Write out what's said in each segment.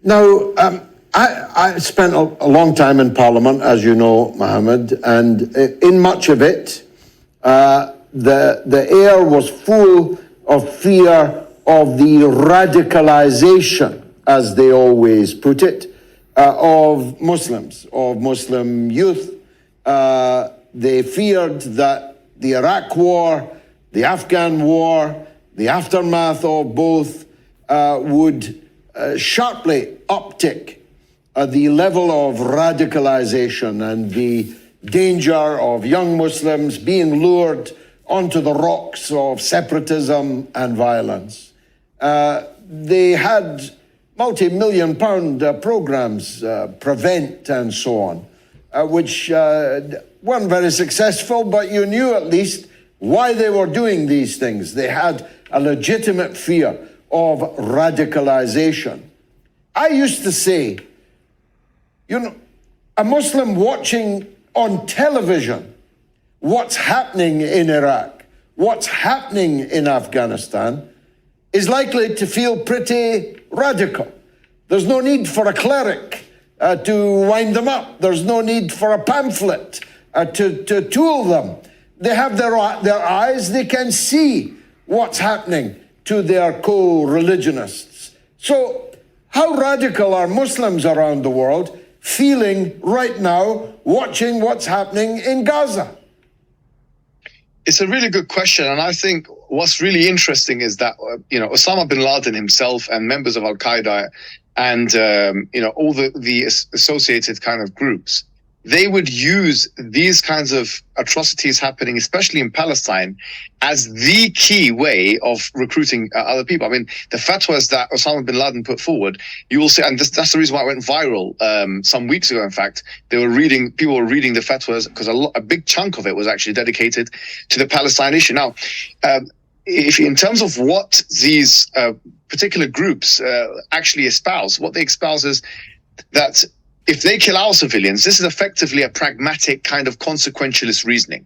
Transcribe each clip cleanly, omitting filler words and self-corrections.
Now, I spent a long time in Parliament, as you know, Mohammed, and in much of it, the air was full of fear of the radicalization, as they always put it, of Muslims, of Muslim youth. They feared that the Iraq War, the Afghan War, the aftermath of both would sharply uptick the level of radicalization and the danger of young Muslims being lured onto the rocks of separatism and violence. They had multi-million pound programs, Prevent and so on, which weren't very successful, but you knew at least why they were doing these things. They had a legitimate fear of radicalization. I used to say, you know, a Muslim watching on television what's happening in Iraq, what's happening in Afghanistan, is likely to feel pretty radical. There's no need for a cleric to wind them up. There's no need for a pamphlet to tool them. They have their eyes, they can see what's happening to their co-religionists. So how radical are Muslims around the world feeling right now, watching what's happening in Gaza? It's a really good question. And I think what's really interesting is that, Osama bin Laden himself and members of Al-Qaeda and, all the associated kind of groups, they would use these kinds of atrocities happening, especially in Palestine, as the key way of recruiting other people. I mean, the fatwas that Osama bin Laden put forward, you will see, and that's the reason why it went viral some weeks ago. In fact, people were reading the fatwas because a big chunk of it was actually dedicated to the Palestine issue. Now, if in terms of what these particular groups actually espouse, what they espouse is that if they kill our civilians, this is effectively a pragmatic kind of consequentialist reasoning.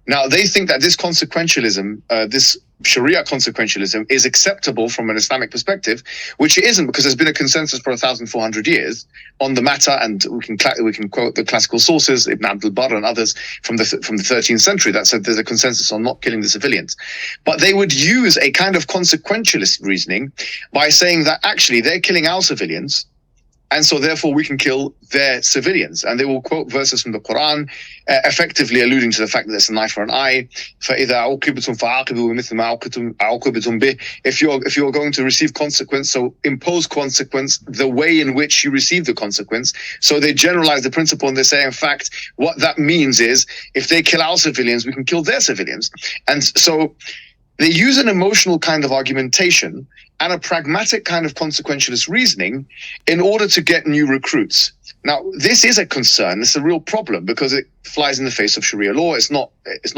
Now, they think that this consequentialism, this Sharia consequentialism, is acceptable from an Islamic perspective, which it isn't, because there's been a consensus for 1,400 years on the matter, and we can quote the classical sources, Ibn Abdul Barr and others from the 13th century, that said there's a consensus on not killing the civilians. But they would use a kind of consequentialist reasoning by saying that actually they're killing our civilians, and so therefore we can kill their civilians. And they will quote verses from the Quran, effectively alluding to the fact that it's an eye for an eye. If you're going to receive consequence, so impose consequence the way in which you receive the consequence. So they generalize the principle, and they say, in fact, what that means is if they kill our civilians, we can kill their civilians. And so they use an emotional kind of argumentation and a pragmatic kind of consequentialist reasoning in order to get new recruits. Now, this is a concern. It's a real problem because it flies in the face of Sharia law. It's not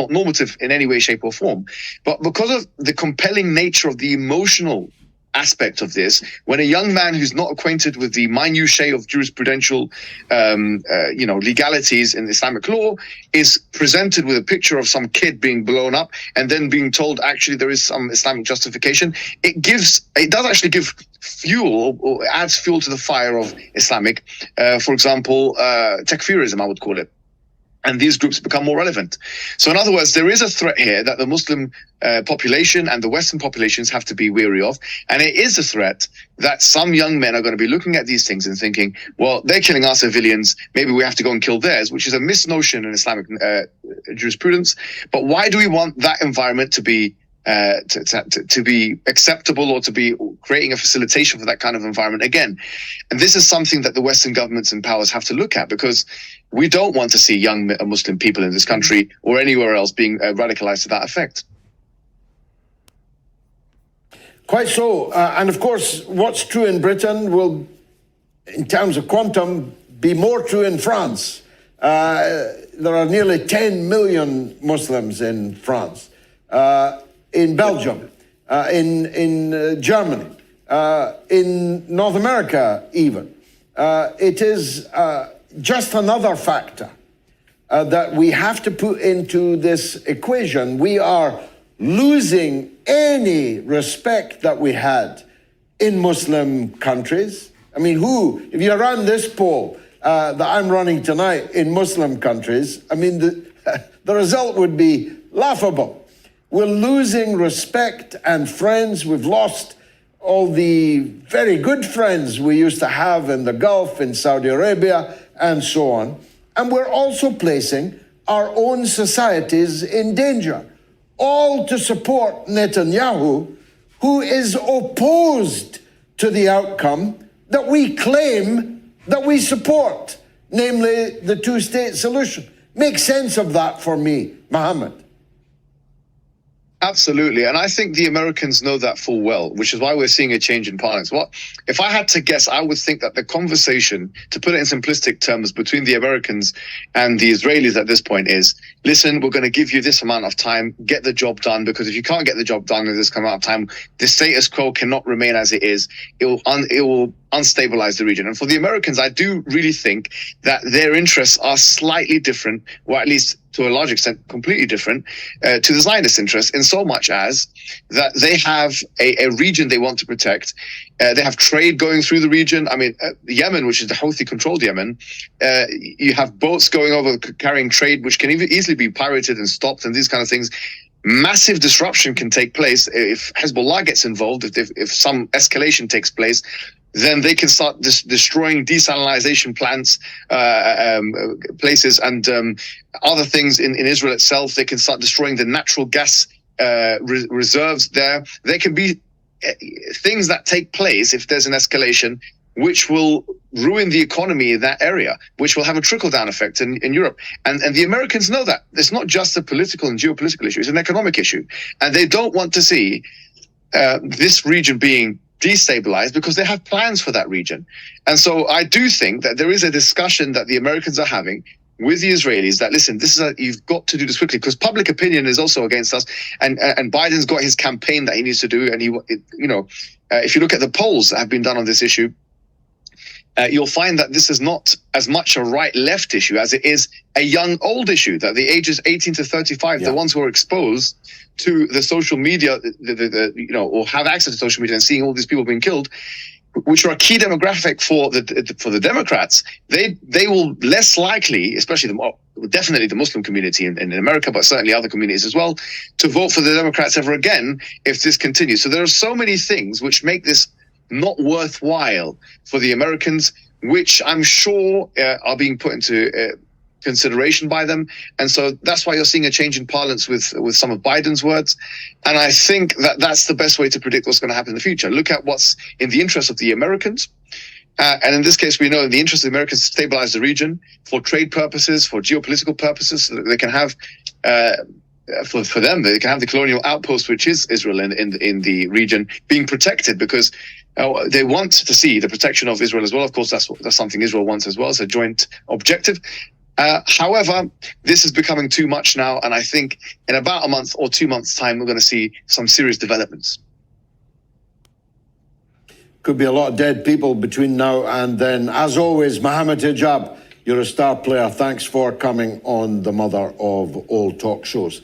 normative in any way, shape, or form. But because of the compelling nature of the emotional aspect of this, when a young man who's not acquainted with the minutiae of jurisprudential legalities in Islamic law is presented with a picture of some kid being blown up and then being told actually there is some Islamic justification, it does actually give fuel or adds fuel to the fire of Islamic, for example, takfirism, I would call it. And these groups become more relevant. So in other words, there is a threat here that the Muslim population and the Western populations have to be wary of. And it is a threat that some young men are going to be looking at these things and thinking, well, they're killing our civilians, maybe we have to go and kill theirs, which is a misnotion in Islamic jurisprudence. But why do we want that environment to be to be acceptable, or to be creating a facilitation for that kind of environment again? And this is something that the Western governments and powers have to look at, because we don't want to see young Muslim people in this country or anywhere else being radicalized to that effect. Quite so. And of course, what's true in Britain will, in terms of quantum, be more true in France. There are nearly 10 million Muslims in France. In Belgium, in Germany, in North America even. It is just another factor that we have to put into this equation. We are losing any respect that we had in Muslim countries, I mean, if you ran this poll that I'm running tonight in Muslim countries, I mean, the result would be laughable. We're losing respect and friends. We've lost all the very good friends we used to have in the Gulf, in Saudi Arabia, and so on. And we're also placing our own societies in danger, all to support Netanyahu, who is opposed to the outcome that we claim that we support, namely the two-state solution. Make sense of that for me, Mohammed. Absolutely. And I think the Americans know that full well, which is why we're seeing a change in parlance. If I had to guess, I would think that the conversation, to put it in simplistic terms, between the Americans and the Israelis at this point is, listen, we're going to give you this amount of time, get the job done, because if you can't get the job done in this amount of time, the status quo cannot remain as it is. It will unstabilize the region. And for the Americans, I do really think that their interests are slightly different, or at least to a large extent, completely different to the Zionist interests, in so much as that they have a region they want to protect. They have trade going through the region. I mean, Yemen, which is the Houthi-controlled Yemen, you have boats going over carrying trade, which can easily be pirated and stopped, and these kind of things. Massive disruption can take place if Hezbollah gets involved, if some escalation takes place. Then they can start destroying desalinization plants, places, and other things in Israel itself. They can start destroying the natural gas reserves there. There can be things that take place if there's an escalation, which will ruin the economy in that area, which will have a trickle-down effect in Europe. And the Americans know that. It's not just a political and geopolitical issue, it's an economic issue. And they don't want to see this region being destabilized, because they have plans for that region. And so I do think that there is a discussion that the Americans are having with the Israelis that, listen, you've got to do this quickly, because public opinion is also against us, and Biden's got his campaign that he needs to do. And if you look at the polls that have been done on this issue, you'll find that this is not as much a right-left issue as it is a young-old issue, that the ages 18 to 35, the ones who are exposed to the social media, or have access to social media and seeing all these people being killed, which are a key demographic for the Democrats, they will less likely, especially definitely the Muslim community in America, but certainly other communities as well, to vote for the Democrats ever again if this continues. So there are so many things which make this not worthwhile for the Americans, which I'm sure are being put into consideration by them. And so that's why you're seeing a change in parlance with some of Biden's words. And I think that that's the best way to predict what's going to happen in the future. Look at what's in the interest of the Americans. And in this case, we know in the interest of the Americans to stabilize the region for trade purposes, for geopolitical purposes, so that they can have, for them, they can have the colonial outpost, which is Israel in the region, being protected, because they want to see the protection of Israel as well. Of course, that's something Israel wants as well. It's a joint objective. However, this is becoming too much now, and I think in about a month or 2 months' time, we're going to see some serious developments. Could be a lot of dead people between now and then. As always, Mohammed Hijab, you're a star player. Thanks for coming on the mother of all talk shows.